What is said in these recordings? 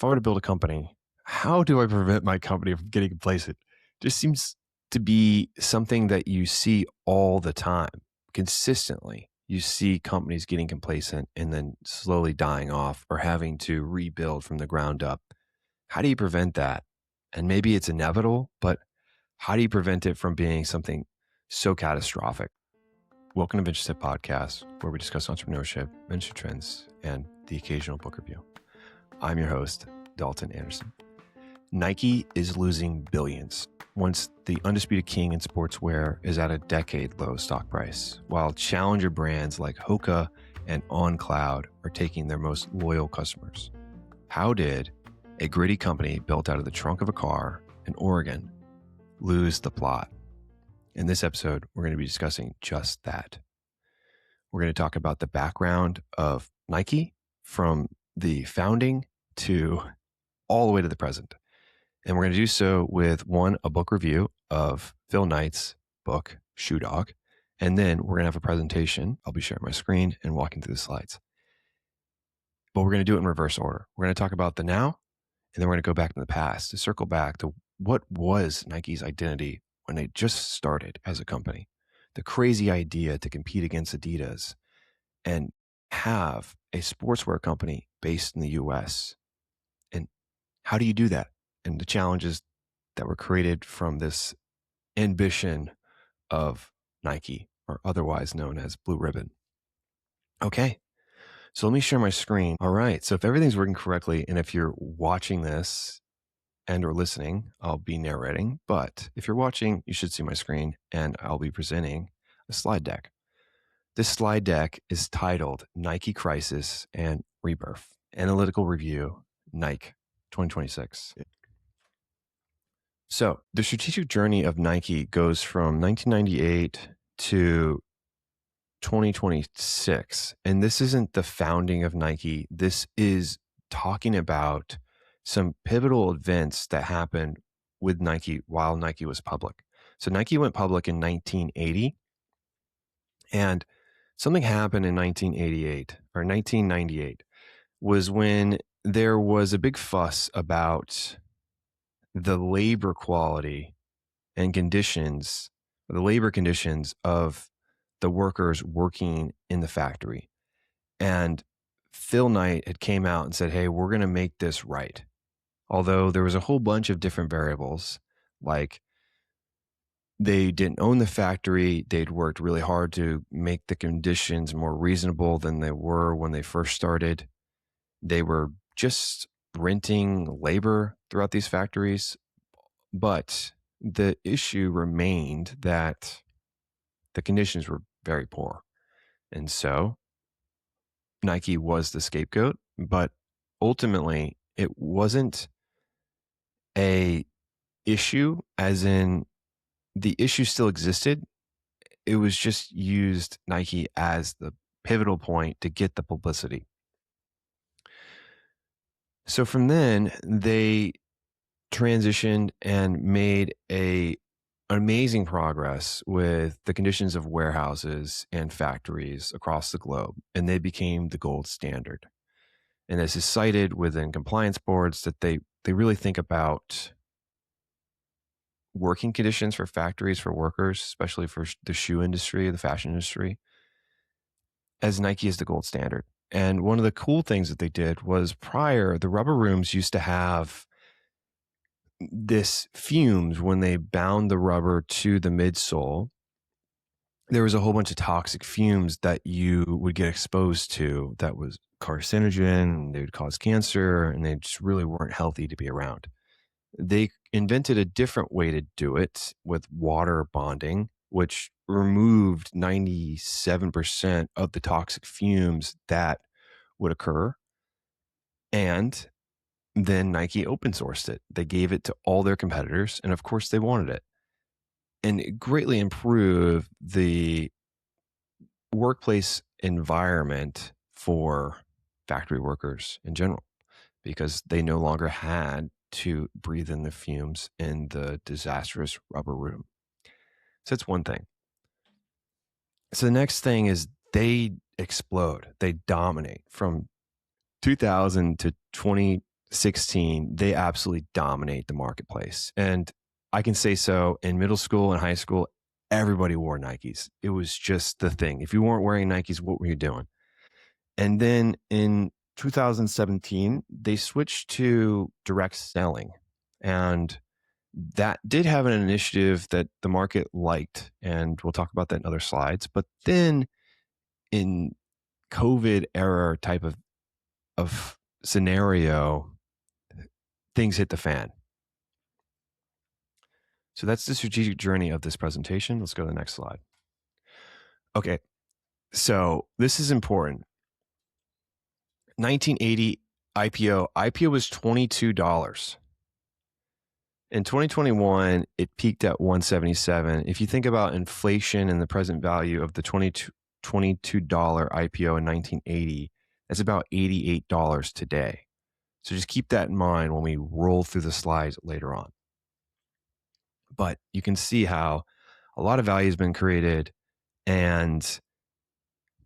if I were to build a company, how do I prevent my company from getting complacent? Just seems to be something that you see all the time, consistently. You see companies getting complacent and then slowly dying off or having to rebuild from the ground up. How do you prevent that? And maybe it's inevitable, but how do you prevent it from being something so catastrophic? Welcome to Venture Step Podcast, where we discuss entrepreneurship, venture trends, and the occasional book review. I'm your host, Dalton Anderson. Nike is losing billions once the undisputed king in sportswear is at a decade-low stock price, while challenger brands like Hoka and On Cloud are taking their most loyal customers. How did a gritty company built out of the trunk of a car in Oregon lose the plot? In this episode, we're going to be discussing just that. We're going to talk about the background of Nike from the founding to all the way to the present. And we're going to do so with a book review of Phil Knight's book, Shoe Dog. And then we're going to have a presentation. I'll be sharing my screen and walking through the slides. But we're going to do it in reverse order. We're going to talk about the now, and then we're going to go back to the past to circle back to what was Nike's identity when they just started as a company. The crazy idea to compete against Adidas and have a sportswear company based in the US. And how do you do that? And the challenges that were created from this ambition of Nike, or otherwise known as Blue Ribbon. Okay, so let me share my screen. All right, so if everything's working correctly, and if you're watching this and or listening, I'll be narrating. But if you're watching, you should see my screen, and I'll be presenting a slide deck. This slide deck is titled Nike Crisis and Rebirth, Analytical Review, Nike 2026. So the strategic journey of Nike goes from 1998 to 2026. And this isn't the founding of Nike. This is talking about some pivotal events that happened with Nike while Nike was public. So Nike went public in 1980, and something happened in 1998 was when there was a big fuss about the labor quality and conditions, the labor conditions of the workers working in the factory. And Phil Knight had came out and said, hey, we're going to make this right. Although there was a whole bunch of different variables, like they didn't own the factory. They'd worked really hard to make the conditions more reasonable than they were when they first started. They were just renting labor throughout these factories. But the issue remained that the conditions were very poor. And so Nike was the scapegoat, but ultimately it wasn't a issue, as in the issue still existed. It was just used Nike as the pivotal point to get the publicity. So from then they transitioned and made amazing progress with the conditions of warehouses and factories across the globe, and they became the gold standard. And this is cited within compliance boards that they really think about working conditions for factories, for workers, especially for the shoe industry, the fashion industry, as Nike is the gold standard. And one of the cool things that they did was prior, the rubber rooms used to have this fumes when they bound the rubber to the midsole. There was a whole bunch of toxic fumes that you would get exposed to that was carcinogen, and they would cause cancer, and they just really weren't healthy to be around. They invented a different way to do it with water bonding, which removed 97% of the toxic fumes that would occur. And then Nike open sourced it. They gave it to all their competitors, and of course they wanted it. And it greatly improved the workplace environment for factory workers in general, because they no longer had to breathe in the fumes in the disastrous rubber room. So that's one thing. So the next thing is they explode. They dominate from 2000 to 20 16, they absolutely dominate the marketplace. And I can say so, in middle school and high school, everybody wore Nikes. It was just the thing. If you weren't wearing Nikes, what were you doing? And then in 2017, they switched to direct selling. And that did have an initiative that the market liked. And we'll talk about that in other slides. But then in COVID era type of scenario, things hit the fan. So that's the strategic journey of this presentation. Let's go to the next slide. Okay, so this is important. 1980 IPO. IPO was $22. In 2021, it peaked at $177. If you think about inflation and the present value of the $22 IPO in 1980, that's about $88 today. So just keep that in mind when we roll through the slides later on. But you can see how a lot of value has been created, and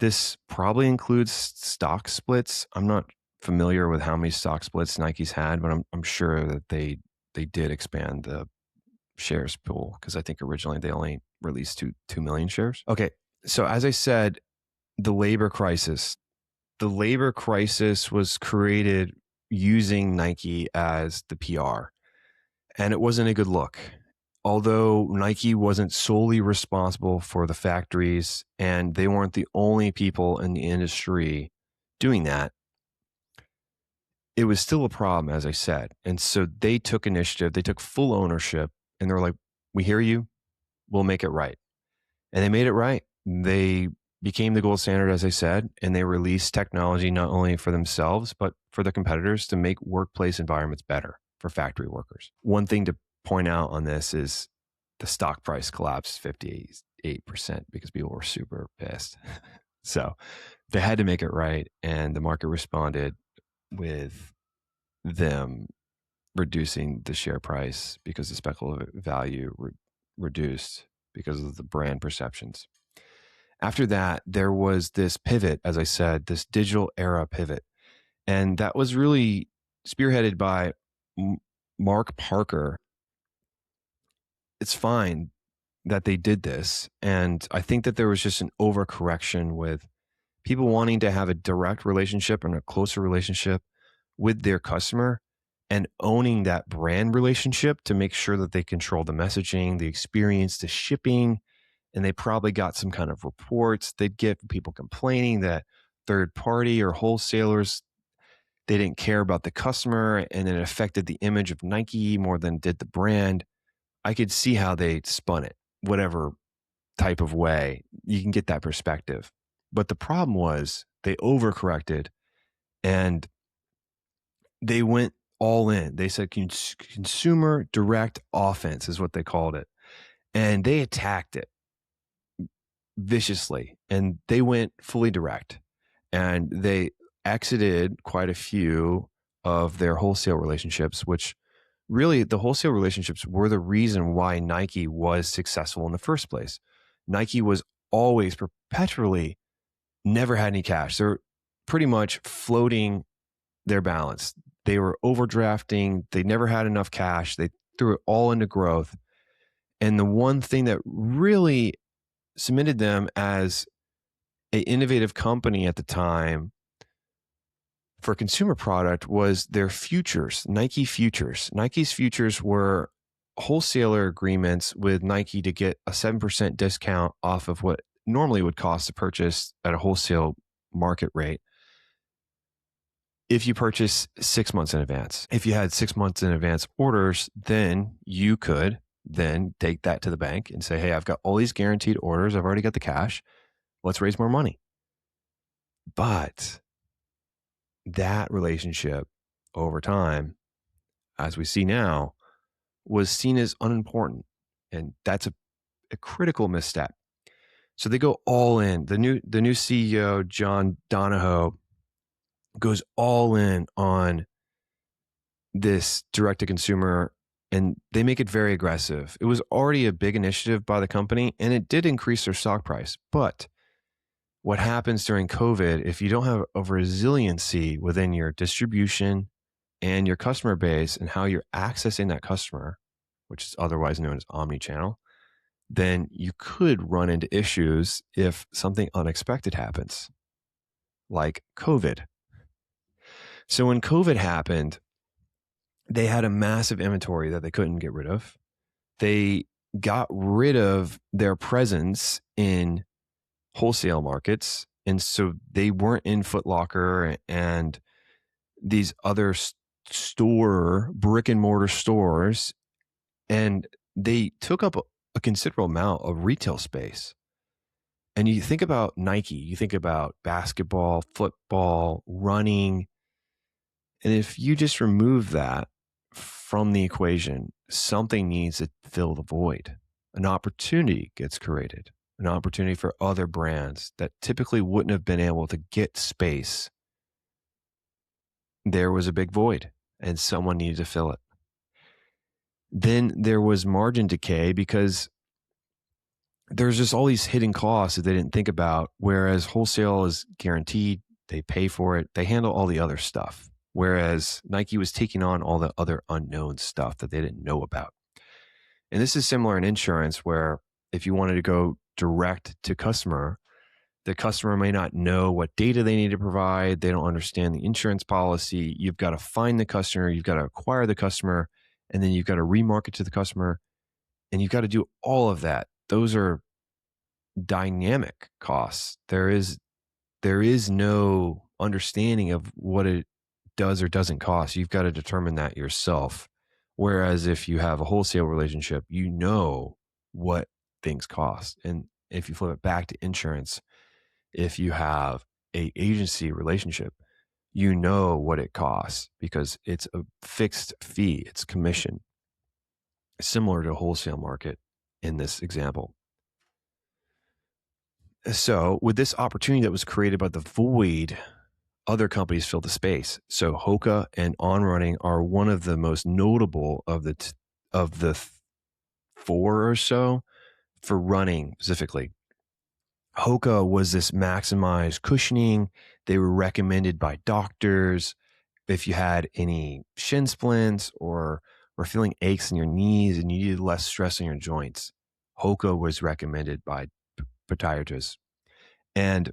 this probably includes stock splits. I'm not familiar with how many stock splits Nike's had, but I'm sure that they did expand the shares pool, because I think originally they only released 2 million shares. Okay, so as I said, the labor crisis. The labor crisis was created using Nike as the PR, and it wasn't a good look. Although Nike wasn't solely responsible for the factories, and they weren't the only people in the industry doing that, it was still a problem, as I said. And so they took initiative, they took full ownership, and they were like, we hear you, we'll make it right. And they made it right. They became the gold standard, as I said, and they released technology not only for themselves, but for their competitors to make workplace environments better for factory workers. One thing to point out on this is the stock price collapsed 58% because people were super pissed. So they had to make it right, and the market responded with them reducing the share price because the speculative value reduced because of the brand perceptions. After that, there was this pivot, as I said, this digital era pivot. And that was really spearheaded by Mark Parker. It's fine that they did this. And I think that there was just an overcorrection with people wanting to have a direct relationship and a closer relationship with their customer, and owning that brand relationship to make sure that they control the messaging, the experience, the shipping. And they probably got some kind of reports they'd get from people complaining that third party or wholesalers, they didn't care about the customer, and it affected the image of Nike more than did the brand. I could see how they spun it, whatever type of way. You can get that perspective. But the problem was they overcorrected, and they went all in. They said consumer direct offense is what they called it. And they attacked it viciously, and they went fully direct, and they exited quite a few of their wholesale relationships, which really the wholesale relationships were the reason why Nike was successful in the first place. Nike was always perpetually never had any cash. They're pretty much floating their balance. They were overdrafting. They never had enough cash. They threw it all into growth. And the one thing that really cemented them as an innovative company at the time for consumer product was their futures, Nike futures. Nike's futures were wholesaler agreements with Nike to get a 7% discount off of what normally would cost to purchase at a wholesale market rate if you purchase 6 months in advance. If you had 6 months in advance orders, then you could then take that to the bank and say, hey, I've got all these guaranteed orders. I've already got the cash. Let's raise more money. But that relationship over time, as we see now, was seen as unimportant. And that's a critical misstep. So they go all in. The new CEO, John Donahoe, goes all in on this direct to consumer, and they make it very aggressive. It was already a big initiative by the company, and it did increase their stock price. But what happens during COVID, if you don't have a resiliency within your distribution and your customer base and how you're accessing that customer, which is otherwise known as omnichannel, then you could run into issues if something unexpected happens, like COVID. So when COVID happened, they had a massive inventory that they couldn't get rid of. They got rid of their presence in wholesale markets. And so they weren't in Foot Locker and these other brick and mortar stores. And they took up a considerable amount of retail space. And you think about Nike, you think about basketball, football, running. And if you just remove that from the equation, something needs to fill the void. An opportunity gets created, an opportunity for other brands that typically wouldn't have been able to get space. There was a big void and someone needed to fill it. Then there was margin decay because there's just all these hidden costs that they didn't think about. Whereas wholesale is guaranteed, they pay for it, they handle all the other stuff. Whereas Nike was taking on all the other unknown stuff that they didn't know about. And this is similar in insurance, where if you wanted to go direct to customer, the customer may not know what data they need to provide. They don't understand the insurance policy. You've got to find the customer, you've got to acquire the customer, and then you've got to remarket to the customer. And you've got to do all of that. Those are dynamic costs. There is no understanding of what it does or doesn't cost. You've got to determine that yourself. Whereas if you have a wholesale relationship, you know what things cost. And if you flip it back to insurance, if you have a agency relationship, you know what it costs because it's a fixed fee, it's commission, similar to a wholesale market in this example. So with this opportunity that was created by the void, other companies filled the space. So Hoka and On Running are one of the most notable of the four or so for running specifically. Hoka was this maximized cushioning. They were recommended by doctors. If you had any shin splints or were feeling aches in your knees and you needed less stress on your joints, Hoka was recommended by podiatrists. And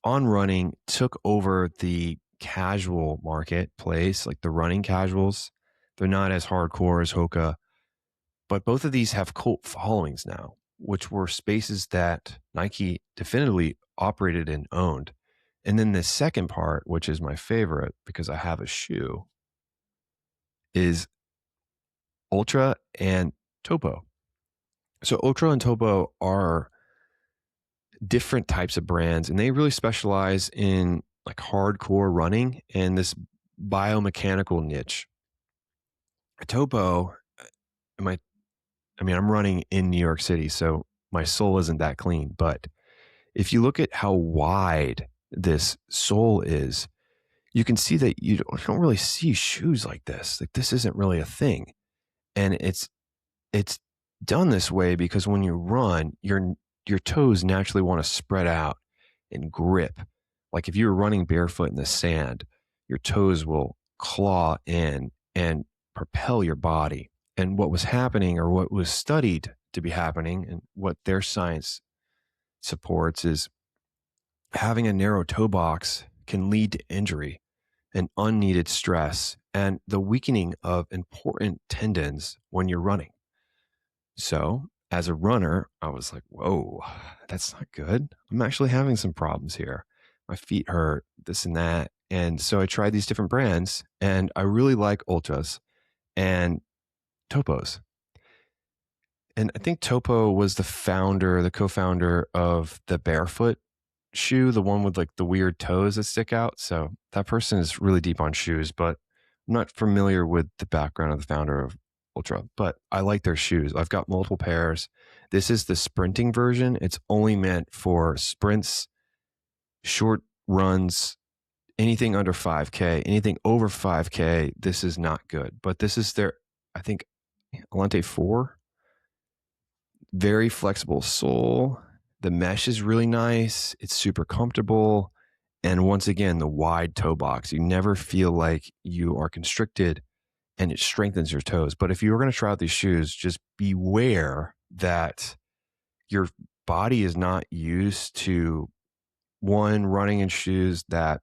On Running took over the casual marketplace, like the running casuals. They're not as hardcore as Hoka, but both of these have cult followings now, which were spaces that Nike definitively operated and owned. And then the second part, which is my favorite because I have a shoe, is Ultra and Topo. So Ultra and Topo are different types of brands, and they really specialize in like hardcore running and this biomechanical niche. Topo, I'm running in New York City, so my sole isn't that clean. But if you look at how wide this sole is, you can see that you don't really see shoes like this. Like this isn't really a thing. And it's done this way because when you run, your toes naturally want to spread out and grip. Like if you were running barefoot in the sand, your toes will claw in and propel your body. And what was happening, or what was studied to be happening, and what their science supports, is having a narrow toe box can lead to injury and unneeded stress and the weakening of important tendons when you're running. So as a runner, I was like, whoa, that's not good. I'm actually having some problems here. My feet hurt, this and that. And so I tried these different brands, and I really like Ultras and Topos. And I think Topo was the co-founder of the barefoot shoe, the one with like the weird toes that stick out. So that person is really deep on shoes, but I'm not familiar with the background of the founder of Ultra, but I like their shoes. I've got multiple pairs. This is the sprinting version. It's only meant for sprints, short runs, anything under 5K, anything over 5K. This is not good, but this is their, I think, Alente 4. Very flexible sole. The mesh is really nice. It's super comfortable. And once again, the wide toe box. You never feel like you are constricted, and it strengthens your toes. But if you were going to try out these shoes, just beware that your body is not used to, one, running in shoes that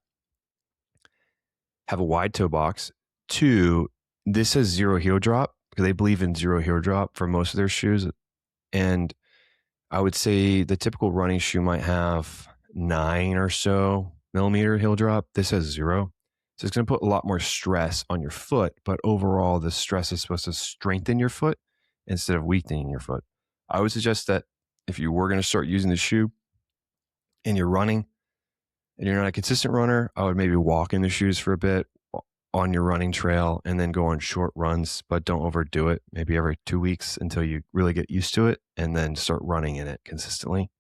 have a wide toe box. Two, this has zero heel drop, because they believe in zero heel drop for most of their shoes. And I would say the typical running shoe might have 9 or so millimeter heel drop. This has 0. So it's going to put a lot more stress on your foot, but overall the stress is supposed to strengthen your foot instead of weakening your foot. I would suggest that if you were going to start using the shoe and you're running and you're not a consistent runner, I would maybe walk in the shoes for a bit on your running trail and then go on short runs, but don't overdo it. Maybe every 2 weeks until you really get used to it, and then start running in it consistently,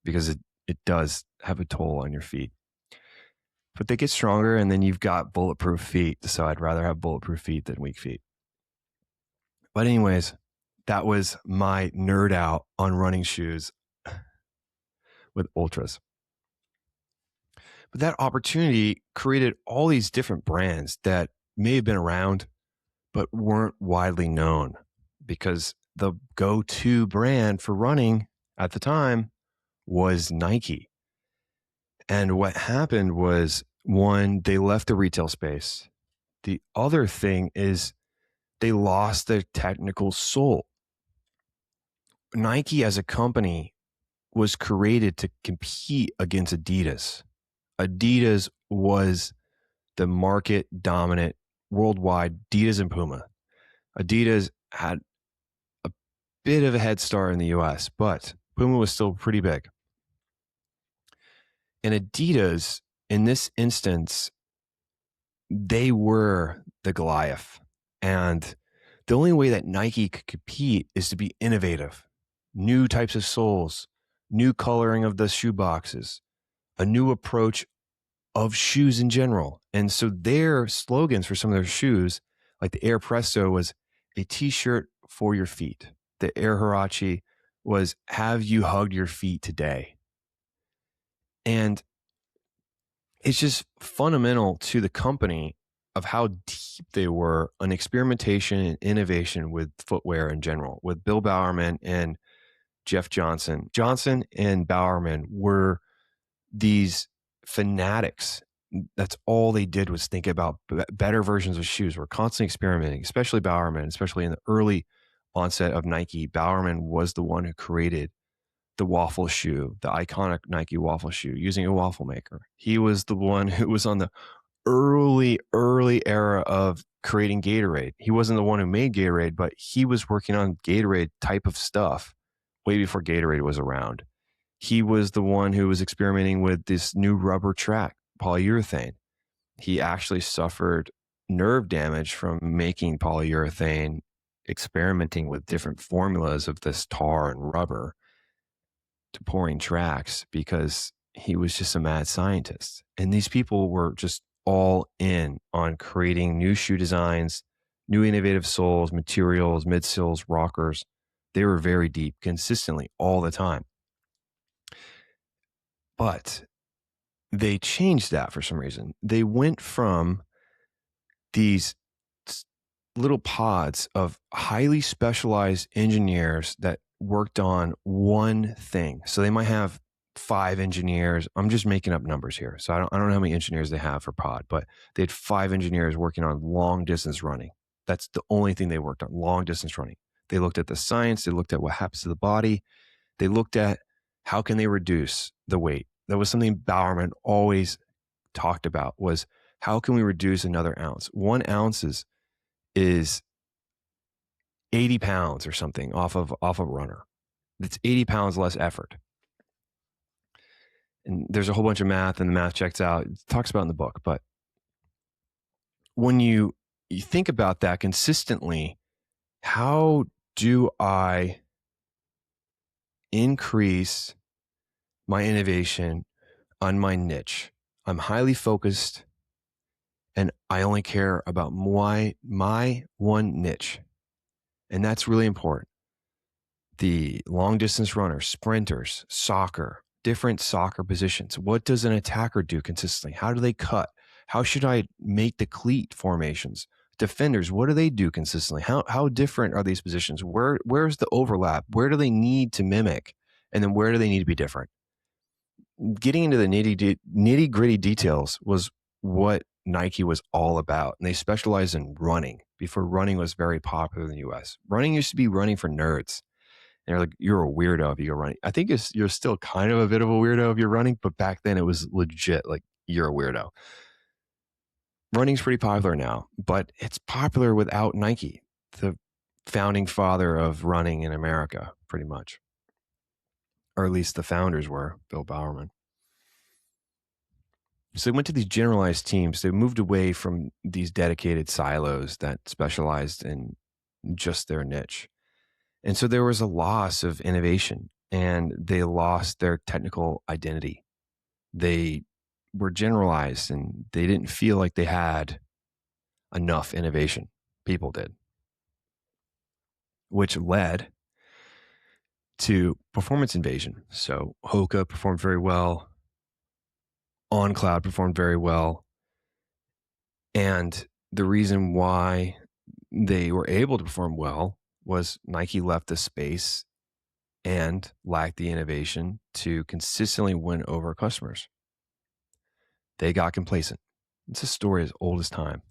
because it does have a toll on your feet. But they get stronger, and then you've got bulletproof feet. So I'd rather have bulletproof feet than weak feet. But anyways, that was my nerd out on running shoes with ultras. But that opportunity created all these different brands that may have been around, but weren't widely known, because the go-to brand for running at the time was Nike. And what happened was, one, they left the retail space. The other thing is they lost their technical soul. Nike as a company was created to compete against Adidas. Adidas was the market dominant worldwide. Adidas and Puma. Adidas had a bit of a head start in the US, but Puma was still pretty big. And Adidas, in this instance, they were the Goliath. And the only way that Nike could compete is to be innovative. New types of soles, new coloring of the shoe boxes, a new approach of shoes in general. And so their slogans for some of their shoes, like the Air Presto, was a t-shirt for your feet. The Air Huarache was, have you hugged your feet today? And it's just fundamental to the company of how deep they were on experimentation and innovation with footwear in general, with Bill Bowerman and Jeff Johnson. Johnson and Bowerman were these fanatics. That's all they did, was think about better versions of shoes. We're constantly experimenting, especially Bowerman, especially in the early onset of Nike. Bowerman was the one who created the waffle shoe, the iconic Nike waffle shoe, using a waffle maker. He was the one who was on the early era of creating Gatorade. He wasn't the one who made Gatorade, but he was working on Gatorade type of stuff way before Gatorade was around. He was the one who was experimenting with this new rubber track, polyurethane. He actually suffered nerve damage from making polyurethane, experimenting with different formulas of this tar and rubber to pouring tracks, because he was just a mad scientist. And these people were just all in on creating new shoe designs, new innovative soles, materials, midsoles, rockers. They were very deep, consistently, all the time. But they changed that for some reason. They went from these little pods of highly specialized engineers that worked on one thing. So they might have 5 engineers. I'm just making up numbers here. So I don't know how many engineers they have for pod, but they had 5 engineers working on long distance running. That's the only thing they worked on, long distance running. They looked at the science. They looked at what happens to the body. They looked at how can they reduce the weight. That was something Bowerman always talked about, was how can we reduce another ounce? 1 ounce is 80 pounds or something off of a runner. It's 80 pounds less effort. And there's a whole bunch of math, and the math checks out. It talks about in the book. But when you think about that consistently, how do I increase my innovation on my niche? I'm highly focused, and I only care about my one niche. And that's really important. The long distance runners, sprinters, soccer, different soccer positions. What does an attacker do consistently? How do they cut? How should I make the cleat formations? Defenders, what do they do consistently? How different are these positions? Where's the overlap? Where do they need to mimic? And then where do they need to be different? Getting into the nitty gritty details was what Nike was all about. And they specialized in running before running was very popular in the US. Running used to be running for nerds. And they're like, you're a weirdo if you go running. I think you're still kind of a bit of a weirdo if you're running, but back then it was legit like you're a weirdo. Running's pretty popular now, but it's popular without Nike, the founding father of running in America, pretty much. Or at least the founders were, Bill Bowerman. So they went to these generalized teams. They moved away from these dedicated silos that specialized in just their niche. And so there was a loss of innovation and they lost their technical identity. They were generalized and they didn't feel like they had enough innovation. People did, which led to performance invasion. So Hoka performed very well. OnCloud performed very well. And the reason why they were able to perform well was Nike left the space and lacked the innovation to consistently win over customers. They got complacent. It's a story as old as time.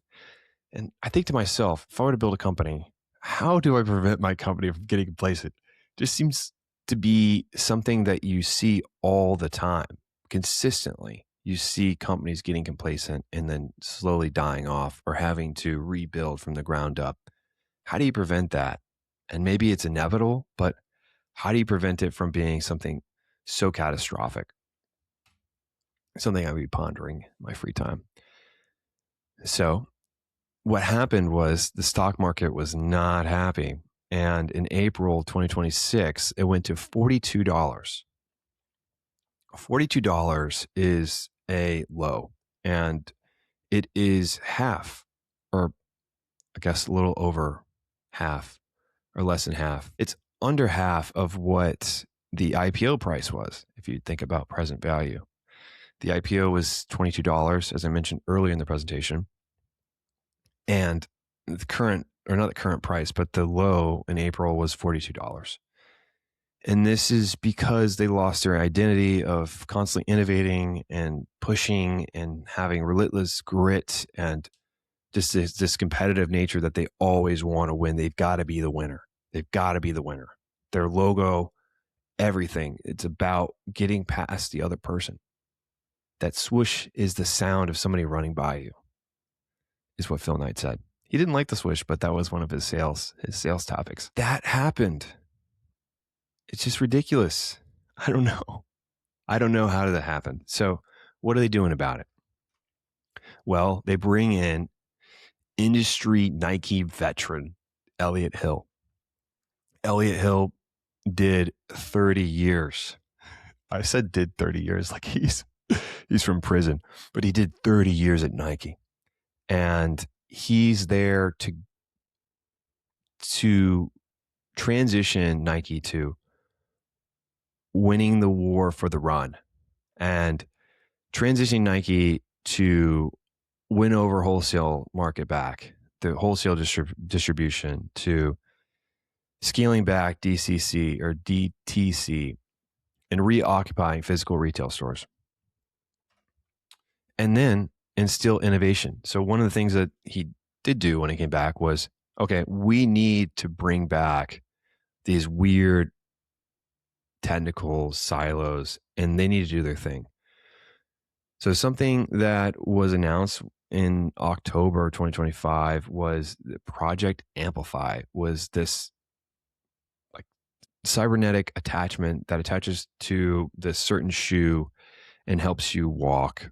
And I think to myself, if I were to build a company, how do I prevent my company from getting complacent? It just seems to be something that you see all the time, consistently. You see companies getting complacent and then slowly dying off or having to rebuild from the ground up. How do you prevent that? And maybe it's inevitable, but how do you prevent it from being something so catastrophic? Something I would be pondering in my free time. So what happened was the stock market was not happy. And in April 2026, it went to $42. $42 is a low, and it is half, or I guess a little over half, or less than half. It's under half of what the IPO price was, if you think about present value. The IPO was $22, as I mentioned earlier in the presentation. And the current, or not the current price, but the low in April was $42. And this is because they lost their identity of constantly innovating and pushing and having relentless grit and just this competitive nature that they always want to win. They've got to be the winner. They've got to be the winner. Their logo, everything. It's about getting past the other person. That swoosh is the sound of somebody running by you, is what Phil Knight said. He didn't like the swoosh, but that was one of his sales topics. That happened. It's just ridiculous. I don't know. I don't know how that happened. So what are they doing about it? Well, they bring in industry Nike veteran, Elliott Hill. Elliott Hill did 30 years. I said did 30 years like he's from prison, but he did 30 years at Nike. And he's there to transition Nike to winning the war for the run and transitioning Nike to win over wholesale market back, the wholesale distribution, to scaling back DCC or DTC and reoccupying physical retail stores. And then instill innovation. So one of the things that he did do when he came back was, okay, we need to bring back these weird technical silos and they need to do their thing. So something that was announced in October 2025 was Project Amplify, was this like cybernetic attachment that attaches to this certain shoe and helps you walk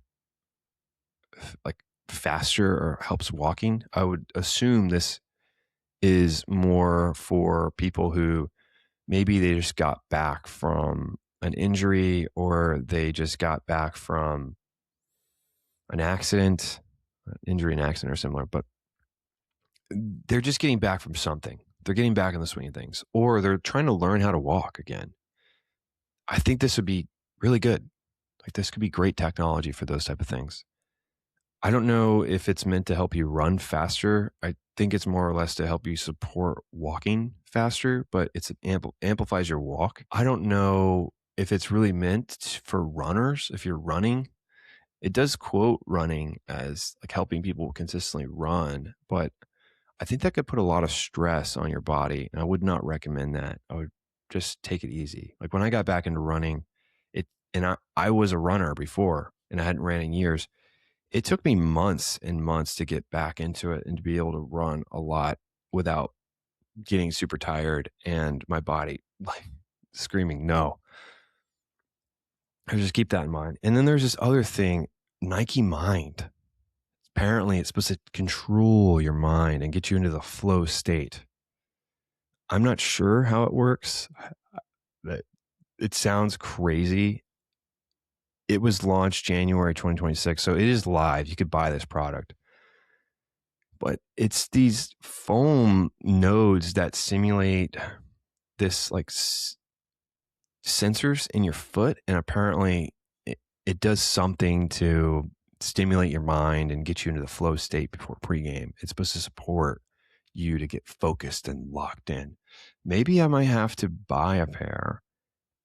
like faster or helps walking. I would assume this is more for people who maybe they just got back from an injury or they just got back from an accident. Injury and accident are similar, but they're just getting back from something. They're getting back in the swing of things, or they're trying to learn how to walk again. I think this would be really good. Like this could be great technology for those type of things. I don't know if it's meant to help you run faster. I think it's more or less to help you support walking faster, but it's amplifies your walk. I don't know if it's really meant for runners. If you're running, it does quote running as like helping people consistently run, but I think that could put a lot of stress on your body. And I would not recommend that. I would just take it easy. Like when I got back into running, I was a runner before and I hadn't ran in years. It took me months and months to get back into it and to be able to run a lot without getting super tired and my body like screaming no. I just keep that in mind. And then there's this other thing, Nike Mind. Apparently, it's supposed to control your mind and get you into the flow state. I'm not sure how it works. It sounds crazy. It was launched January 2026, so it is live. You could buy this product. But it's these foam nodes that simulate this like sensors in your foot, and apparently it does something to stimulate your mind and get you into the flow state before pregame. It's supposed to support you to get focused and locked in. Maybe I might have to buy a pair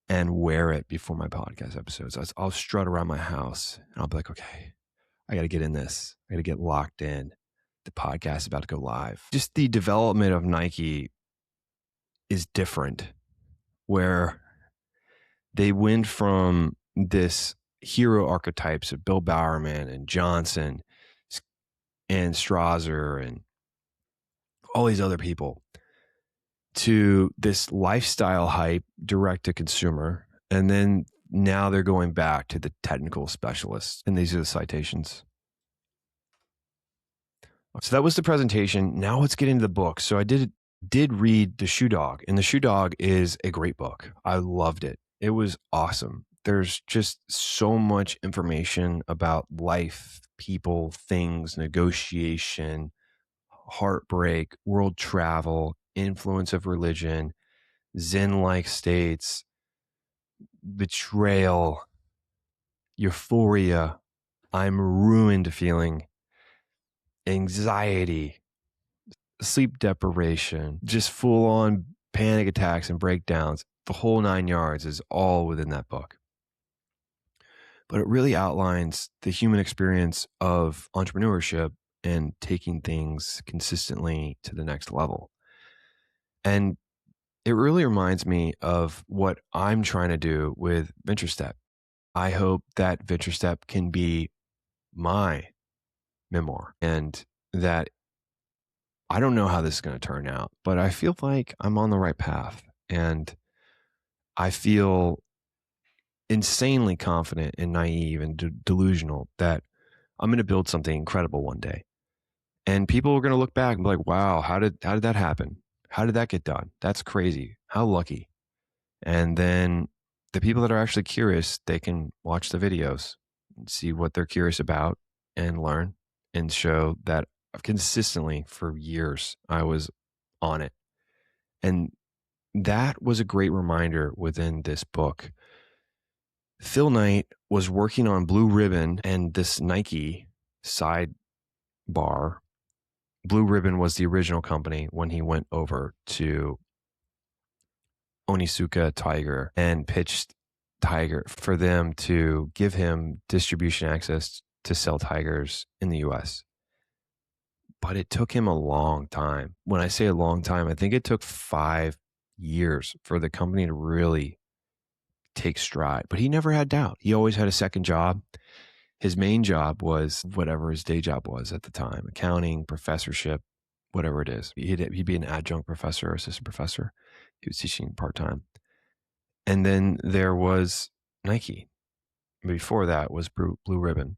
and wear it before my podcast episodes. I'll strut around my house and I'll be like, okay, I got to get in this. I got to get locked in. The podcast is about to go live. Just the development of Nike is different, where they went from this hero archetypes of Bill Bowerman and Johnson and Strasser and all these other people to this lifestyle hype direct to consumer. And then now they're going back to the technical specialists. And these are the citations. So that was the presentation. Now let's get into the book. So I did read The Shoe Dog, and The Shoe Dog is a great book. I loved it. It was awesome. There's just so much information about life, people, things, negotiation, heartbreak, world travel, influence of religion, Zen-like states, betrayal, euphoria, I'm ruined feeling, anxiety, sleep deprivation, just full on panic attacks and breakdowns. The whole 9 yards is all within that book. But it really outlines the human experience of entrepreneurship and taking things consistently to the next level. And it really reminds me of what I'm trying to do with VentureStep. I hope that VentureStep can be my memoir, and that I don't know how this is going to turn out, but I feel like I'm on the right path, and I feel insanely confident and naive and delusional that I'm going to build something incredible one day. And people are going to look back and be like, wow, how did that happen? How did that get done? That's crazy. How lucky. And then the people that are actually curious, they can watch the videos and see what they're curious about and learn and show that consistently for years I was on it. And that was a great reminder within this book. Phil Knight was working on Blue Ribbon and this Nike sidebar. Blue Ribbon was the original company when he went over to Onitsuka Tiger and pitched Tiger for them to give him distribution access to sell Tigers in the US. But it took him a long time. When I say a long time, I think it took 5 years for the company to really take stride. But he never had doubt. He always had a second job. His main job was whatever his day job was at the time, accounting, professorship, whatever it is. He'd be an adjunct professor or assistant professor. He was teaching part-time. And then there was Nike. Before that was Blue Ribbon.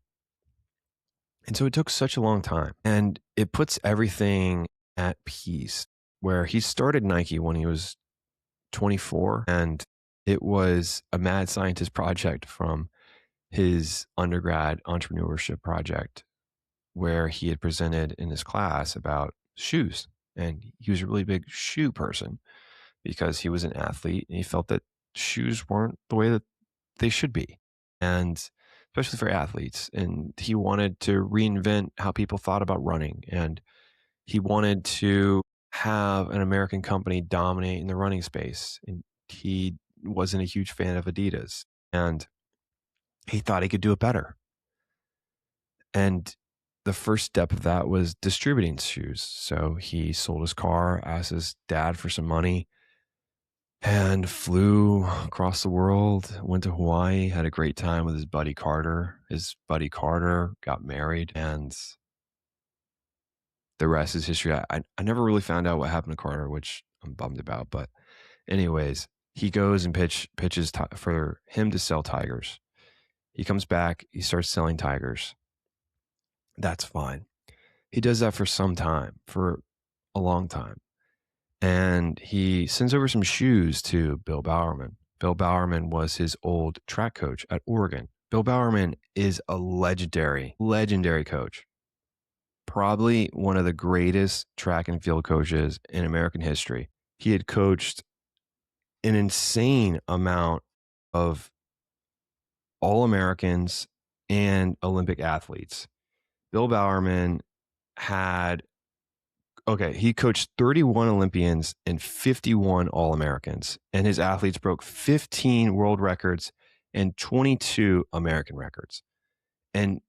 And so it took such a long time. And it puts everything at peace, where he started Nike when he was 24. And it was a mad scientist project from his undergrad entrepreneurship project, where he had presented in his class about shoes. And he was a really big shoe person because he was an athlete and he felt that shoes weren't the way that they should be. And especially for athletes. And he wanted to reinvent how people thought about running. And he wanted to have an American company dominate in the running space. And he wasn't a huge fan of Adidas. And he thought he could do it better. And the first step of that was distributing shoes. So he sold his car, asked his dad for some money, and flew across the world, went to Hawaii, had a great time with his buddy Carter. His buddy Carter got married, and the rest is history. I never really found out what happened to Carter, which I'm bummed about. But anyways, he goes and pitches for him to sell Tigers. He comes back, he starts selling Tigers. That's fine. He does that for some time, for a long time. And he sends over some shoes to Bill Bowerman. Bill Bowerman was his old track coach at Oregon. Bill Bowerman is a legendary coach. Probably one of the greatest track and field coaches in American history. He had coached an insane amount of All-Americans and Olympic athletes. Bill Bowerman he coached 31 Olympians and 51 All-Americans, and his athletes broke 15 world records and 22 American records. And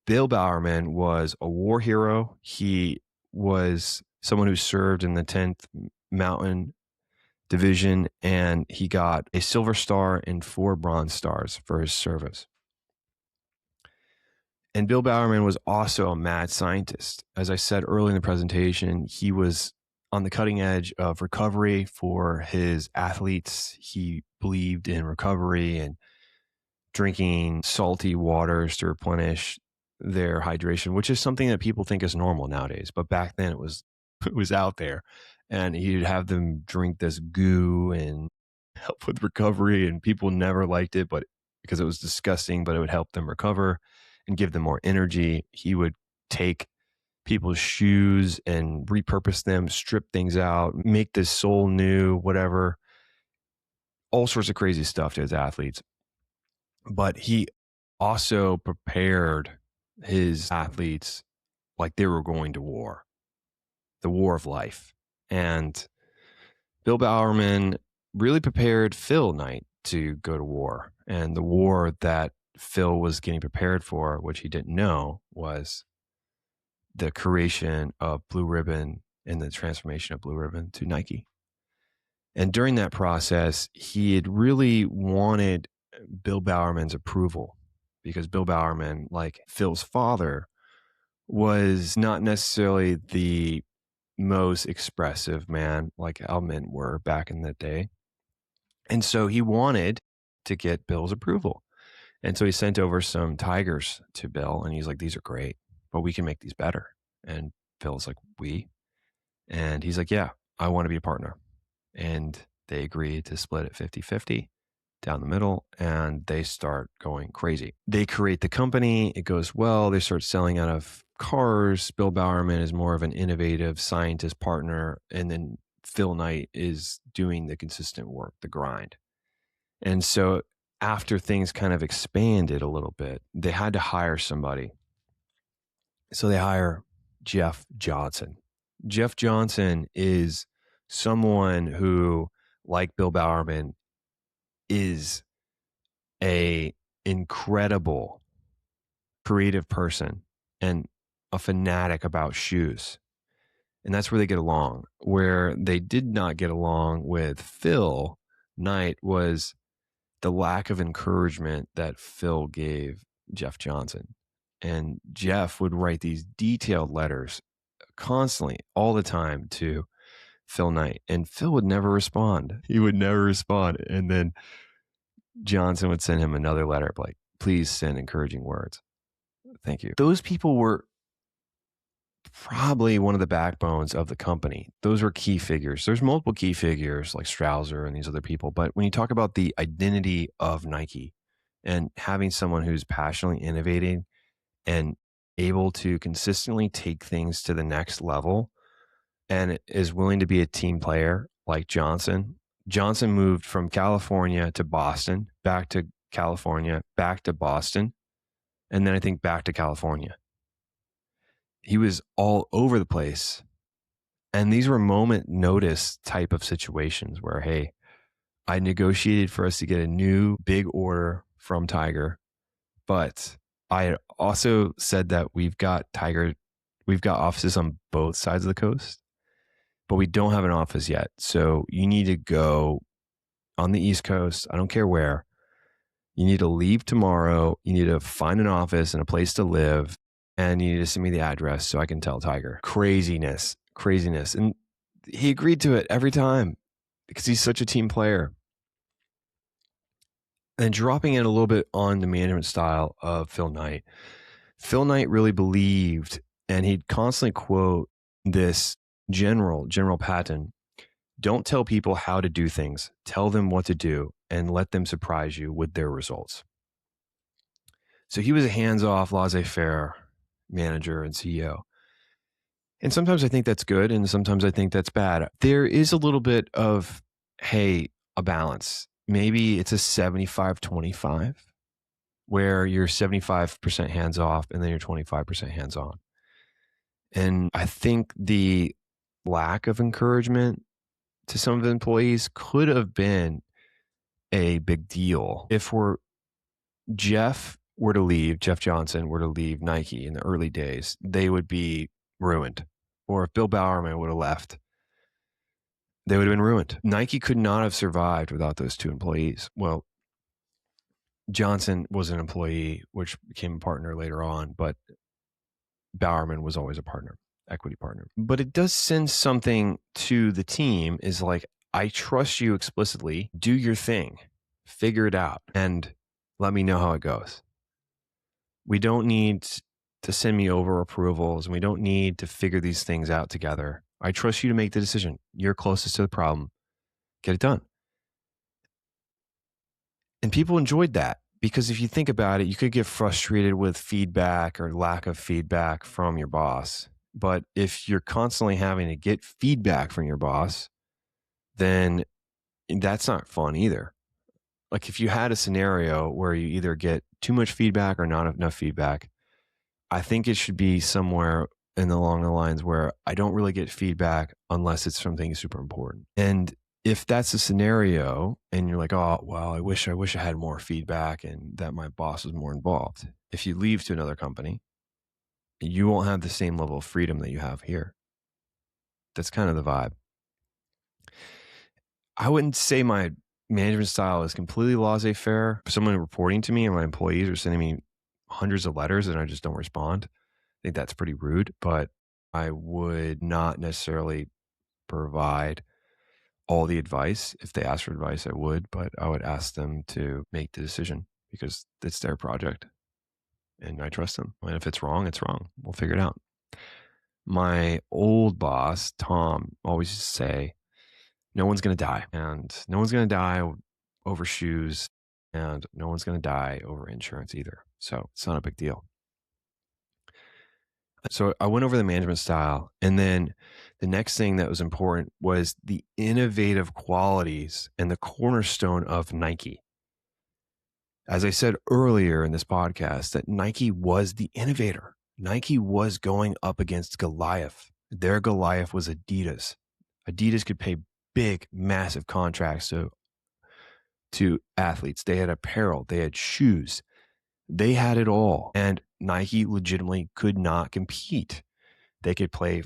Bill Bowerman was a war hero. He was someone who served in the 10th Mountain Division, and he got a Silver Star and 4 Bronze Stars for his service. And Bill Bowerman was also a mad scientist. As I said early in the presentation, he was on the cutting edge of recovery for his athletes. He believed in recovery and drinking salty waters to replenish their hydration, which is something that people think is normal nowadays. But back then it was out there. And he'd have them drink this goo and help with recovery. And people never liked it, but because it was disgusting, but it would help them recover and give them more energy. He would take people's shoes and repurpose them, strip things out, make the sole new, whatever, all sorts of crazy stuff to his athletes. But he also prepared his athletes like they were going to war, the war of life. And Bill Bowerman really prepared Phil Knight to go to war. And the war that Phil was getting prepared for, which he didn't know, was the creation of Blue Ribbon and the transformation of Blue Ribbon to Nike. And during that process, he had really wanted Bill Bowerman's approval, because Bill Bowerman, like Phil's father, was not necessarily the most expressive man like how men were back in the day. And so he wanted to get Bill's approval. And so he sent over some Tigers to Bill, and he's like, these are great, but we can make these better. And Bill's like, we? And he's like, yeah, I want to be a partner. And they agreed to split it 50-50 down the middle, and they start going crazy. They create the company. It goes well. They start selling out of cars. Bill Bowerman is more of an innovative scientist partner. And then Phil Knight is doing the consistent work, the grind. And so after things kind of expanded a little bit, they had to hire somebody. So they hire Jeff Johnson. Jeff Johnson is someone who, like Bill Bowerman, is a incredible creative person and a fanatic about shoes. And that's where they get along. Where they did not get along with Phil Knight was the lack of encouragement that Phil gave Jeff Johnson. And Jeff would write these detailed letters constantly, all the time, to Phil Knight. And Phil would never respond. He would never respond. And then Johnson would send him another letter like, please send encouraging words. Thank you. Those people were probably one of the backbones of the company. Those were key figures. There's multiple key figures like Strouser and these other people. But when you talk about the identity of Nike and having someone who's passionately innovating and able to consistently take things to the next level and is willing to be a team player like Johnson. Johnson moved from California to Boston, back to California, back to Boston, and then I think back to California. He was all over the place. And these were moment notice type of situations where, hey, I negotiated for us to get a new big order from Tiger, but I also said that we've got offices on both sides of the coast, but we don't have an office yet. So you need to go on the East Coast. I don't care where. You need to leave tomorrow. You need to find an office and a place to live. And you need to send me the address so I can tell Tiger. Craziness. And he agreed to it every time because he's such a team player. And dropping in a little bit on the management style of Phil Knight. Phil Knight really believed, and he'd constantly quote this General Patton, don't tell people how to do things. Tell them what to do and let them surprise you with their results. So he was a hands-off, laissez-faire manager and CEO. And sometimes I think that's good, and sometimes I think that's bad. There is a little bit of, hey, a balance. Maybe it's a 75-25, where you're 75% hands-off and then you're 25% hands-on. And I think the lack of encouragement to some of the employees could have been a big deal. If Jeff Johnson were to leave Nike in the early days, they would be ruined. Or if Bill Bowerman would have left, they would have been ruined. Nike could not have survived without those two employees. Well, Johnson was an employee, which became a partner later on, but Bowerman was always a partner, equity partner. But it does send something to the team is like, I trust you explicitly, do your thing, figure it out, and let me know how it goes. We don't need to send me over approvals, and we don't need to figure these things out together. I trust you to make the decision. You're closest to the problem. Get it done. And people enjoyed that because if you think about it, you could get frustrated with feedback or lack of feedback from your boss. But if you're constantly having to get feedback from your boss, then that's not fun either. Like if you had a scenario where you either get too much feedback or not enough feedback, I think it should be somewhere along the lines where I don't really get feedback unless it's something super important. And if that's a scenario and you're like, oh, well, I wish I had more feedback and that my boss was more involved. If you leave to another company, you won't have the same level of freedom that you have here. That's kind of the vibe. I wouldn't say my management style is completely laissez-faire. If someone reporting to me and my employees are sending me hundreds of letters and I just don't respond, I think that's pretty rude, but I would not necessarily provide all the advice. If they ask for advice, I would, but I would ask them to make the decision because it's their project and I trust them. And if it's wrong, it's wrong. We'll figure it out. My old boss, Tom, always used to say, no one's going to die, and no one's going to die over shoes, and no one's going to die over insurance either. So it's not a big deal. So I went over the management style, and then the next thing that was important was the innovative qualities and the cornerstone of Nike. As I said earlier in this podcast, that Nike was the innovator. Nike was going up against Goliath. Their Goliath was Adidas. Adidas could pay big, massive contracts to athletes. They had apparel, they had shoes, they had it all. And Nike legitimately could not compete. They could pay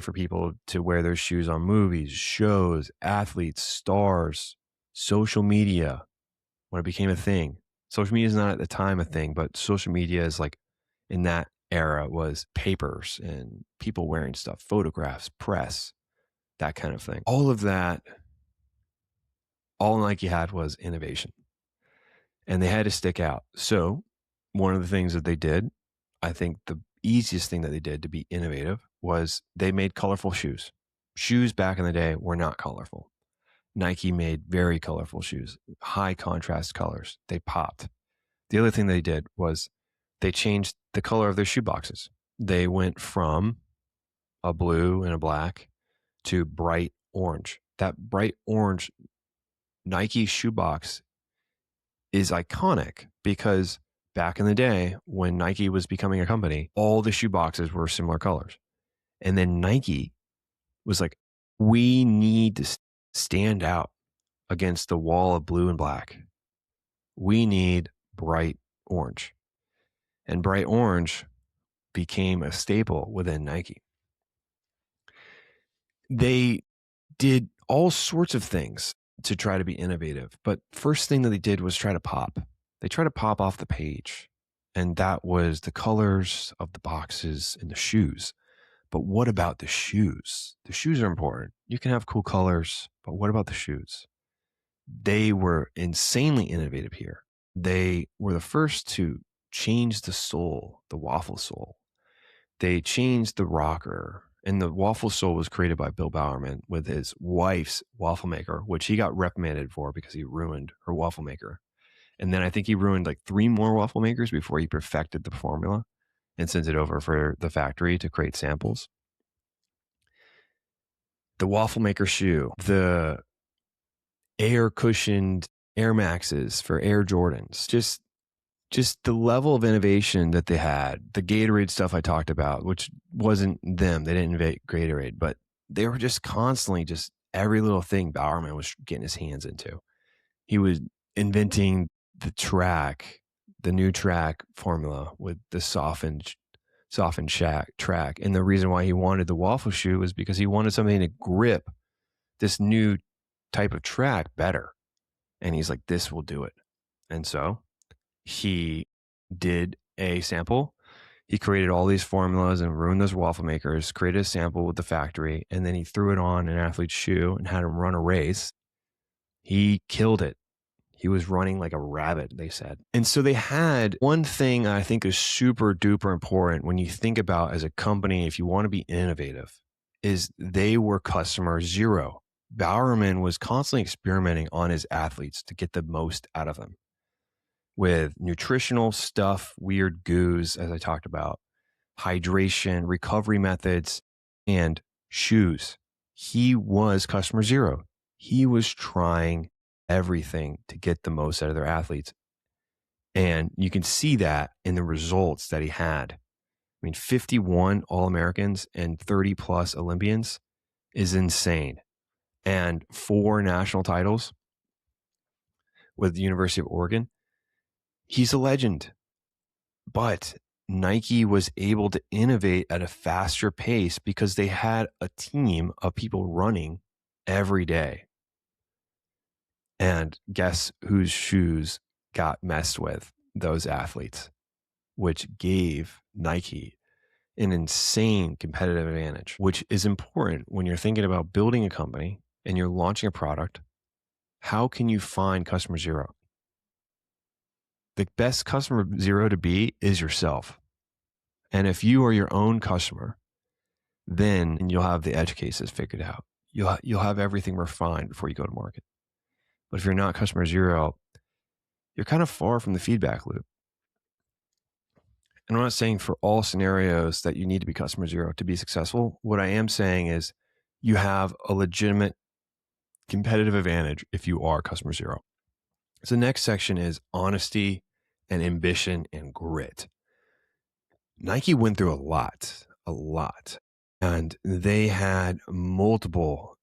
for people to wear their shoes on movies, shows, athletes, stars, social media, when it became a thing. Social media is not at the time a thing, but social media is like in that era was papers and people wearing stuff, photographs, press, that kind of thing. All of that, all Nike had was innovation. And they had to stick out. So one of the things that they did, I think the easiest thing that they did to be innovative was they made colorful shoes. Shoes back in the day were not colorful. Nike made very colorful shoes, high contrast colors. They popped. The other thing they did was they changed the color of their shoe boxes. They went from a blue and a black to bright orange. That bright orange Nike shoebox is iconic because back in the day when Nike was becoming a company, all the shoe boxes were similar colors. And then Nike was like, we need to stand out against the wall of blue and black. We need bright orange. And bright orange became a staple within Nike. They did all sorts of things to try to be innovative. But first thing that they did was try to pop. They tried to pop off the page. And that was the colors of the boxes and the shoes. But what about the shoes? The shoes are important. You can have cool colors, but what about the shoes? They were insanely innovative here. They were the first to change the sole, the waffle sole. They changed the rocker, and the waffle sole was created by Bill Bowerman with his wife's waffle maker, which he got reprimanded for because he ruined her waffle maker. And then I think he ruined like 3 more waffle makers before he perfected the formula and sent it over for the factory to create samples. The waffle maker shoe, the air cushioned Air Maxes for Air Jordans, just the level of innovation that they had, the Gatorade stuff I talked about, which wasn't them. They didn't invent Gatorade, but they were just constantly just every little thing Bowerman was getting his hands into. He was inventing the new track formula with the softened track. And the reason why he wanted the waffle shoe was because he wanted something to grip this new type of track better. And he's like, this will do it. And so he did a sample. He created all these formulas and ruined those waffle makers, created a sample with the factory, and then he threw it on an athlete's shoe and had him run a race. He killed it. He was running like a rabbit, they said. And so they had one thing I think is super duper important when you think about as a company, if you want to be innovative, is they were customer zero. Bowerman was constantly experimenting on his athletes to get the most out of them with nutritional stuff, weird goos, as I talked about, hydration, recovery methods, and shoes. He was customer zero. He was trying everything to get the most out of their athletes. And you can see that in the results that he had. I mean, 51 All-Americans and 30 plus Olympians is insane. And 4 national titles with the University of Oregon. He's a legend. But Nike was able to innovate at a faster pace because they had a team of people running every day. And guess whose shoes got messed with? Those athletes, which gave Nike an insane competitive advantage, which is important when you're thinking about building a company and you're launching a product. How can you find customer zero? The best customer zero to be is yourself. And if you are your own customer, then you'll have the edge cases figured out. You'll have everything refined before you go to market. But if you're not customer zero, you're kind of far from the feedback loop. And I'm not saying for all scenarios that you need to be customer zero to be successful. What I am saying is you have a legitimate competitive advantage if you are customer zero. So the next section is honesty and ambition and grit. Nike went through a lot. And they had multiple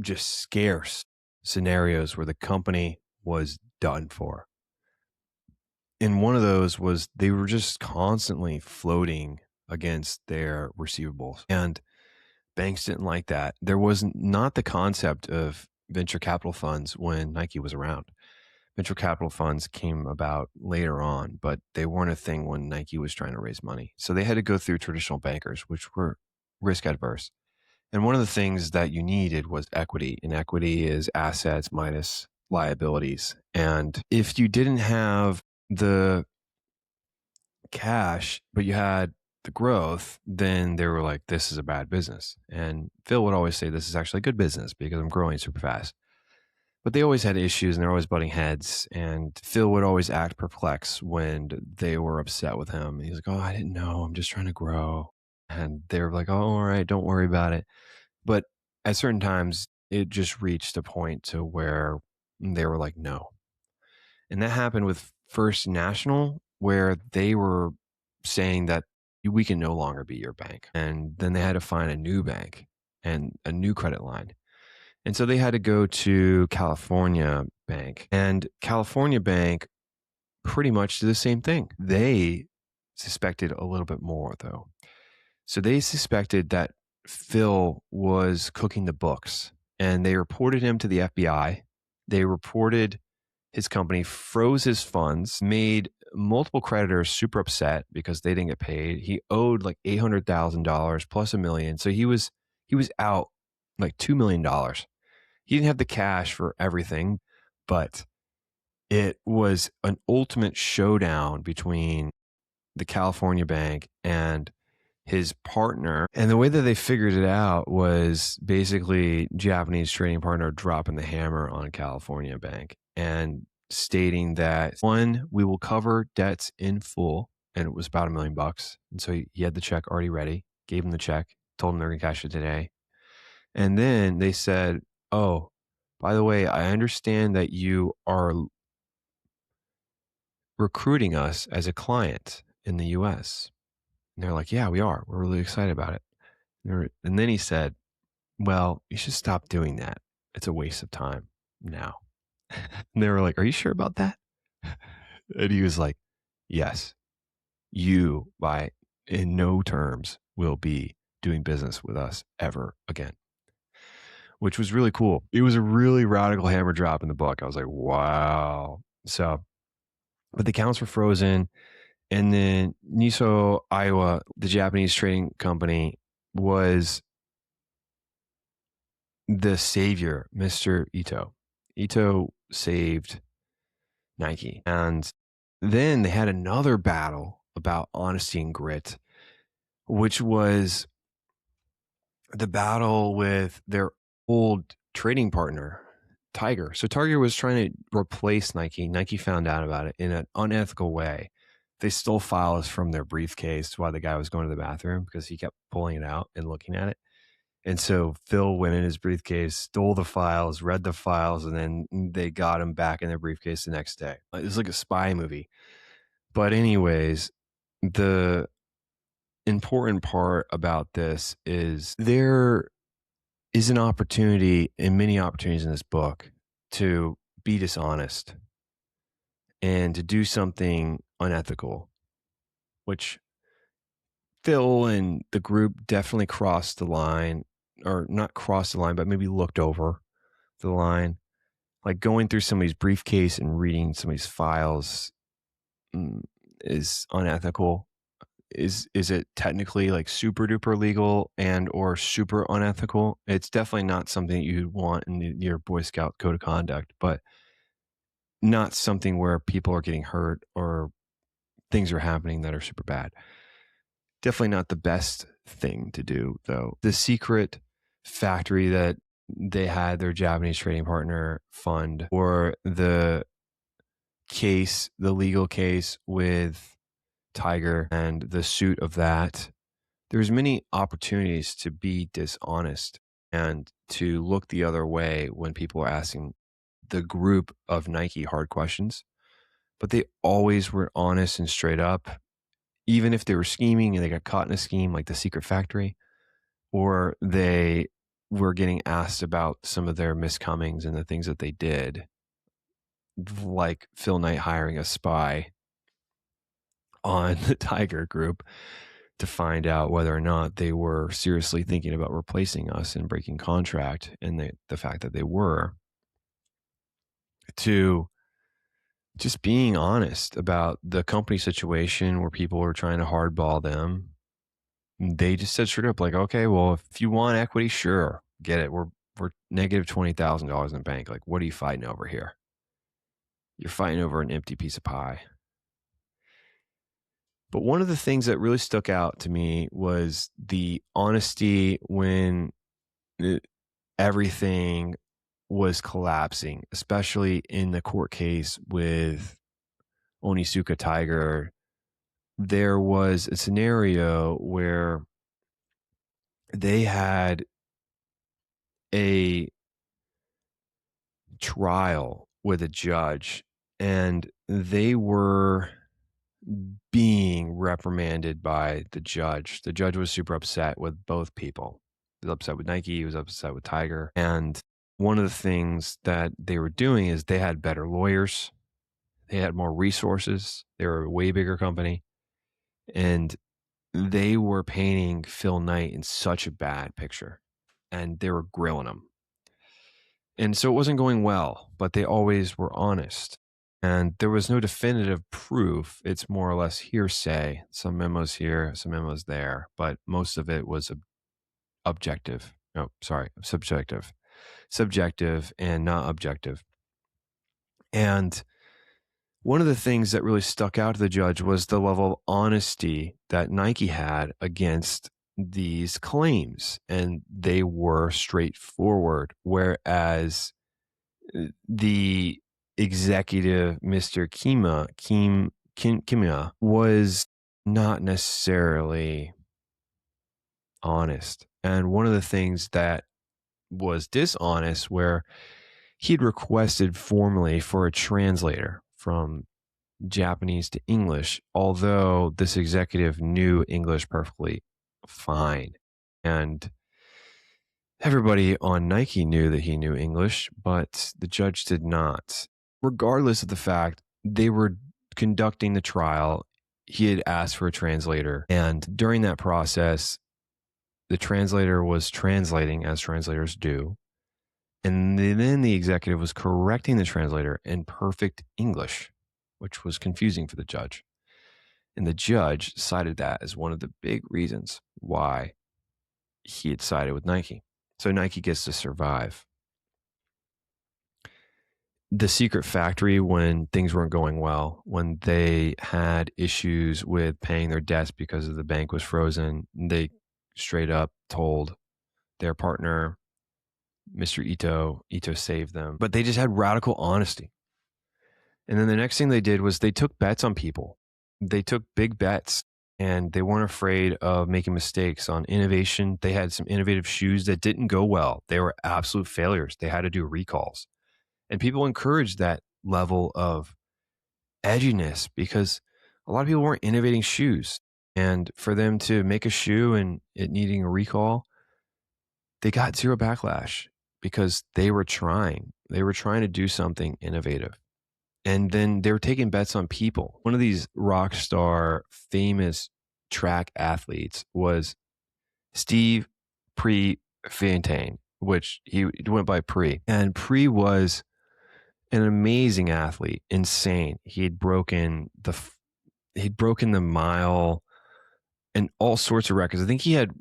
just scarce scenarios where the company was done for. And one of those was they were just constantly floating against their receivables. And banks didn't like that. There was not the concept of venture capital funds when Nike was around. Venture capital funds came about later on, but they weren't a thing when Nike was trying to raise money. So they had to go through traditional bankers, which were risk adverse. And one of the things that you needed was equity, and equity is assets minus liabilities. And if you didn't have the cash, but you had the growth, then they were like, this is a bad business. And Phil would always say, this is actually a good business because I'm growing super fast. But they always had issues and they're always butting heads. And Phil would always act perplexed when they were upset with him. He's like, oh, I didn't know. I'm just trying to grow. And they were like, oh, all right, don't worry about it. But at certain times, it just reached a point to where they were like, no. And that happened with First National, where they were saying that we can no longer be your bank. And then they had to find a new bank and a new credit line. And so they had to go to California Bank. And California Bank pretty much did the same thing. They suspected a little bit more, though. So they suspected that Phil was cooking the books, and they reported him to the FBI. They reported his company, froze his funds, made multiple creditors super upset because they didn't get paid. He owed like $800,000 plus $1 million. So he was out like $2 million. He didn't have the cash for everything, but it was an ultimate showdown between the California bank and his partner. And the way that they figured it out was basically Japanese trading partner dropping the hammer on California bank and stating that, one, we will cover debts in full. And it was about $1 million. And so he had the check already ready, gave him the check, told him they're going to cash it today. And then they said, oh, by the way, I understand that you are recruiting us as a client in the US. And they're like, yeah, we are. We're really excited about it. And then he said, well, you should stop doing that. It's a waste of time now. And they were like, are you sure about that? And he was like, yes, you in no terms will be doing business with us ever again, which was really cool. It was a really radical hammer drop in the book. I was like, wow. So, but the accounts were frozen. And then Niso Iowa, the Japanese trading company, was the savior, Mr. Ito. Ito saved Nike. And then they had another battle about honesty and grit, which was the battle with their old trading partner, Tiger. So Tiger was trying to replace Nike. Nike found out about it in an unethical way. They stole files from their briefcase while the guy was going to the bathroom because he kept pulling it out and looking at it. And so Phil went in his briefcase, stole the files, read the files, and then they got him back in their briefcase the next day. It was like a spy movie. But anyways, the important part about this is there is an opportunity, and many opportunities in this book, to be dishonest and to do something unethical, which Phil and the group definitely crossed the line, or not crossed the line, but maybe looked over the line. Like going through somebody's briefcase and reading somebody's files is unethical. Is it technically like super duper legal and or super unethical? It's definitely not something you want in your Boy Scout code of conduct, but not something where people are getting hurt or things are happening that are super bad. Definitely not the best thing to do, though. The secret factory that they had their Japanese trading partner fund, or the legal case with Tiger and the suit of that, there's many opportunities to be dishonest and to look the other way when people are asking the group of Nike hard questions. But they always were honest and straight up, even if they were scheming and they got caught in a scheme like the secret factory, or they were getting asked about some of their miscomings and the things that they did, like Phil Knight hiring a spy on the Tiger Group to find out whether or not they were seriously thinking about replacing us and breaking contract, and the fact that they were, to just being honest about the company situation where people were trying to hardball them. They just said straight up, like, okay, well, if you want equity, sure, get it. We're negative $20,000 in the bank. Like, what are you fighting over here? You're fighting over an empty piece of pie. But one of the things that really stuck out to me was the honesty when everything was collapsing, especially in the court case with Onitsuka Tiger. There was a scenario where they had a trial with a judge, and they were being reprimanded by the judge. The judge was super upset with both people. He was upset with Nike, he was upset with Tiger. And one of the things that they were doing is they had better lawyers, they had more resources, they were a way bigger company, and they were painting Phil Knight in such a bad picture, and they were grilling him. And so it wasn't going well, but they always were honest. And there was no definitive proof. It's more or less hearsay. Some memos here, some memos there, but most of it was objective. No, sorry, subjective and not objective. And one of the things that really stuck out to the judge was the level of honesty that Nike had against these claims. And they were straightforward. Whereas the executive, Mr. Kimia, was not necessarily honest. And one of the things that was dishonest, where he'd requested formally for a translator from Japanese to English, although this executive knew English perfectly fine. And everybody on Nike knew that he knew English, but the judge did not. Regardless of the fact they were conducting the trial, he had asked for a translator. And during that process, the translator was translating as translators do. And then the executive was correcting the translator in perfect English, which was confusing for the judge. And the judge cited that as one of the big reasons why he had sided with Nike. So Nike gets to survive. The secret factory, when things weren't going well, when they had issues with paying their debts because of the bank was frozen, they straight up told their partner, Mr. Ito saved them. But they just had radical honesty. And then the next thing they did was they took bets on people. They took big bets, and they weren't afraid of making mistakes on innovation. They had some innovative shoes that didn't go well. They were absolute failures. They had to do recalls. And people encouraged that level of edginess because a lot of people weren't innovating shoes. And for them to make a shoe and it needing a recall, they got zero backlash because they were trying. They were trying to do something innovative. And then they were taking bets on people. One of these rock star, famous track athletes was Steve Prefontaine, which he went by Pre. And Pre was an amazing athlete, insane. He'd broken the mile and all sorts of records. I think he had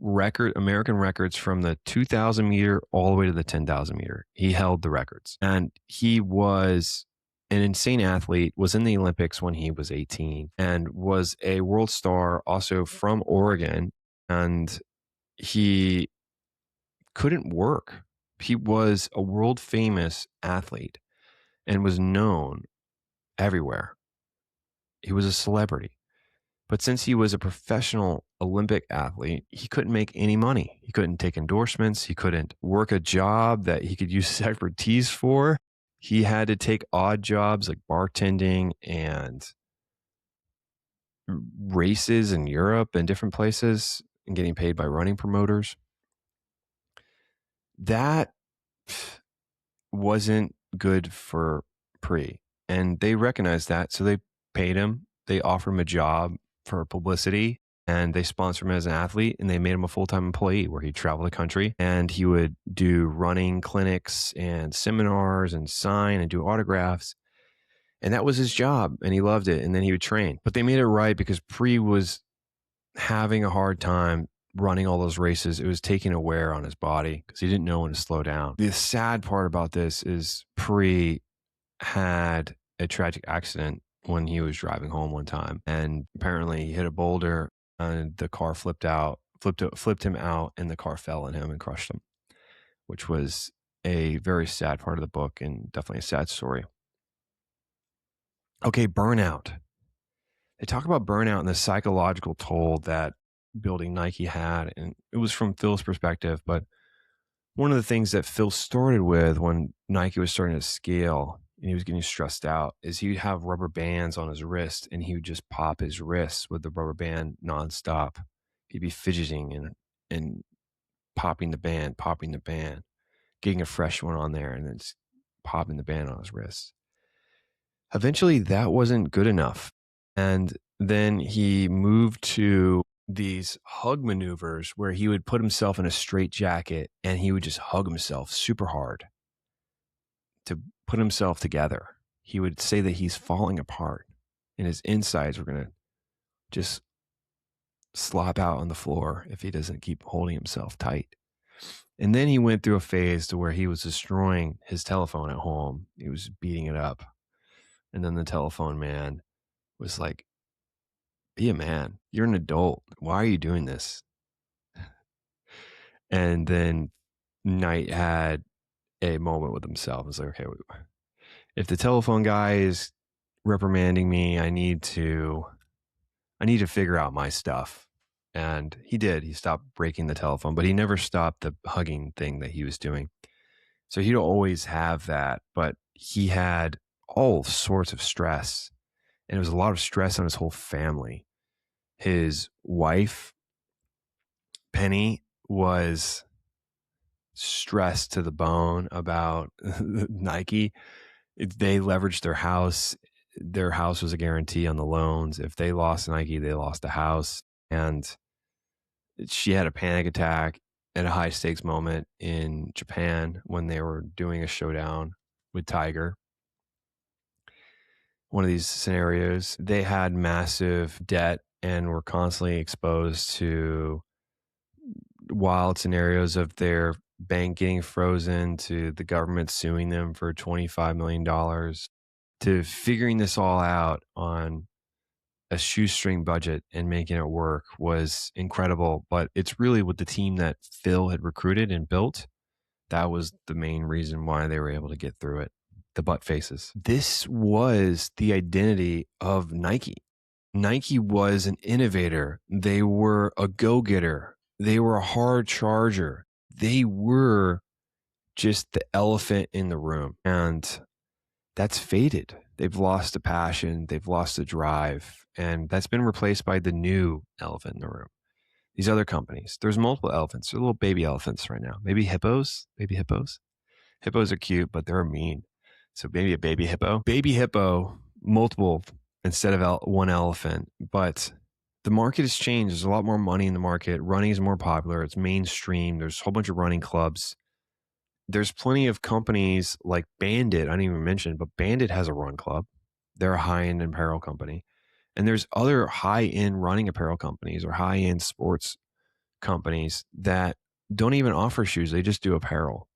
American records from the 2,000 meter all the way to the 10,000 meter. He held the records, and he was an insane athlete, was in the Olympics when he was 18 and was a world star, also from Oregon. And he couldn't work. He was a world famous athlete and was known everywhere. He was a celebrity. But since he was a professional Olympic athlete, he couldn't make any money. He couldn't take endorsements. He couldn't work a job that he could use his expertise for. He had to take odd jobs like bartending and races in Europe and different places and getting paid by running promoters. That wasn't good for Pre. And they recognized that. So they paid him. They offered him a job for publicity, and they sponsored him as an athlete, and they made him a full-time employee where he'd travel the country and he would do running clinics and seminars and sign and do autographs. And that was his job, and he loved it. And then he would train. But they made it right because Pre was having a hard time running all those races. It was taking a wear on his body because he didn't know when to slow down. The sad part about this is Pre had a tragic accident when he was driving home one time, and apparently he hit a boulder and the car flipped him out, and the car fell on him and crushed him, which was a very sad part of the book and definitely a sad story. Okay, burnout. They talk about burnout and the psychological toll that building Nike had, and it was from Phil's perspective, but one of the things that Phil started with when Nike was starting to scale and he was getting stressed out is he would have rubber bands on his wrist, and he would just pop his wrists with the rubber band nonstop. He'd be fidgeting and popping the band, getting a fresh one on there, and then just popping the band on his wrist. Eventually, that wasn't good enough. And then he moved to these hug maneuvers where he would put himself in a straight jacket and he would just hug himself super hard to put himself together. He would say that he's falling apart and his insides were going to just slop out on the floor if he doesn't keep holding himself tight. And then he went through a phase to where he was destroying his telephone at home. He was beating it up. And then the telephone man was like, be a man. You're an adult. Why are you doing this? And then Knight had a moment with himself. He was like, okay, if the telephone guy is reprimanding me, I need to figure out my stuff. And he did. He stopped breaking the telephone, but he never stopped the hugging thing that he was doing. So he'd always have that, but he had all sorts of stress. And it was a lot of stress on his whole family. His wife, Penny, was stressed to the bone about Nike. They leveraged their house. Their house was a guarantee on the loans. If they lost Nike, they lost the house. And she had a panic attack at a high stakes moment in Japan when they were doing a showdown with Tiger. One of these scenarios, they had massive debt and were constantly exposed to wild scenarios of their bank getting frozen, to the government suing them for $25 million, to figuring this all out on a shoestring budget and making it work was incredible. But it's really with the team that Phil had recruited and built. That was the main reason why they were able to get through it. The butt faces. This was the identity of Nike. Nike was an innovator. They were a go-getter. They were a hard charger. They were just the elephant in the room. And that's faded. They've lost the passion. They've lost the drive. And that's been replaced by the new elephant in the room. These other companies. There's multiple elephants. They're little baby elephants right now. Maybe hippos. Baby hippos. Hippos are cute, but they're mean. So maybe a baby hippo. Baby hippo, multiple instead of one elephant. But the market has changed. There's a lot more money in the market. Running is more popular. It's mainstream. There's a whole bunch of running clubs. There's plenty of companies like Bandit. I didn't even mention, but Bandit has a run club. They're a high-end apparel company. And there's other high-end running apparel companies or high-end sports companies that don't even offer shoes. They just do apparel.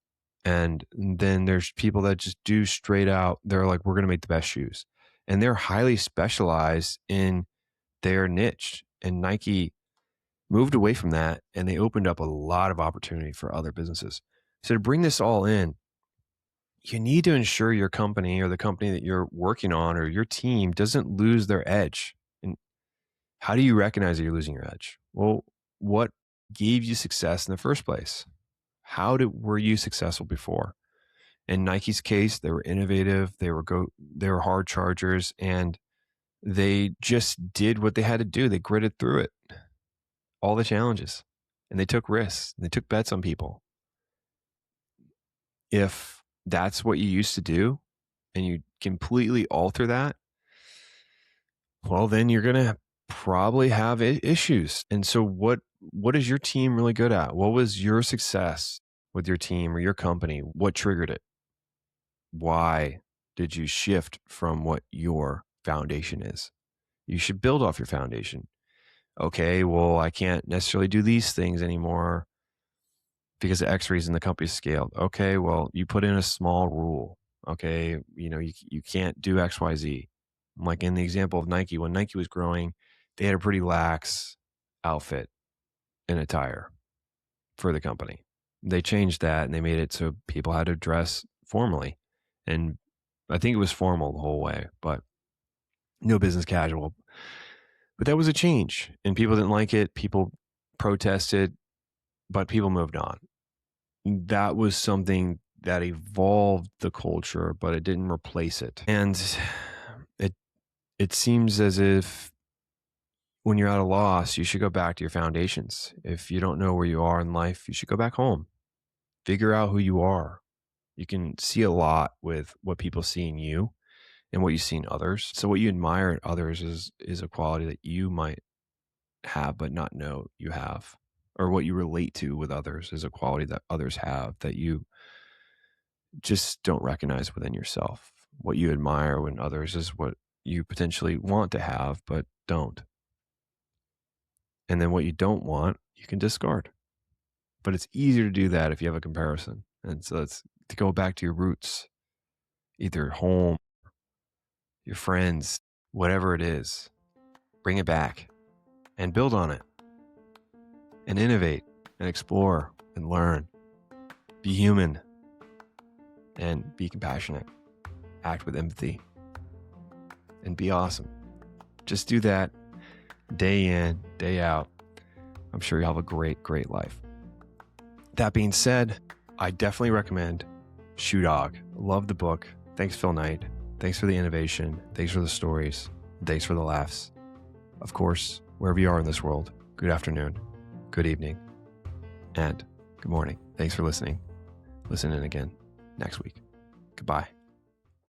And then there's people that just do straight out. They're like, we're going to make the best shoes. And they're highly specialized in their niche. And Nike moved away from that and they opened up a lot of opportunity for other businesses. So to bring this all in, you need to ensure your company or the company that you're working on or your team doesn't lose their edge. And how do you recognize that you're losing your edge? Well, what gave you success in the first place? Were you successful before? In Nike's case, they were innovative. They were hard chargers, and they just did what they had to do. They gritted through it, all the challenges, and they took risks. They took bets on people. If that's what you used to do, and you completely alter that, well, then you're going to probably have issues. And so what is your team really good at? What was your success with your team or your company? What triggered it? Why did you shift from what your foundation is? You should build off your foundation. Okay, well, I can't necessarily do these things anymore because of X reason the company's scaled. Okay, well, you put in a small rule. Okay, you can't do X, Y, Z. Like in the example of Nike, when Nike was growing, they had a pretty lax outfit and attire for the company. They changed that and they made it so people had to dress formally. And I think it was formal the whole way, but no business casual. But that was a change and people didn't like it. People protested, but people moved on. That was something that evolved the culture, but it didn't replace it. And it it seems as if when you're at a loss, you should go back to your foundations. If you don't know where you are in life, you should go back home. Figure out who you are. You can see a lot with what people see in you and what you see in others. So what you admire in others is a quality that you might have but not know you have. Or what you relate to with others is a quality that others have that you just don't recognize within yourself. What you admire in others is what you potentially want to have but don't. And then what you don't want, you can discard. But it's easier to do that if you have a comparison. And so it's to go back to your roots, either home, your friends, whatever it is, bring it back and build on it and innovate and explore and learn. Be human and be compassionate. Act with empathy and be awesome. Just do that day in, day out. I'm sure you'll have a great, great life. That being said, I definitely recommend Shoe Dog. Love the book. Thanks, Phil Knight. Thanks for the innovation. Thanks for the stories. Thanks for the laughs. Of course, wherever you are in this world, good afternoon, good evening, and good morning. Thanks for listening. Listen in again next week. Goodbye.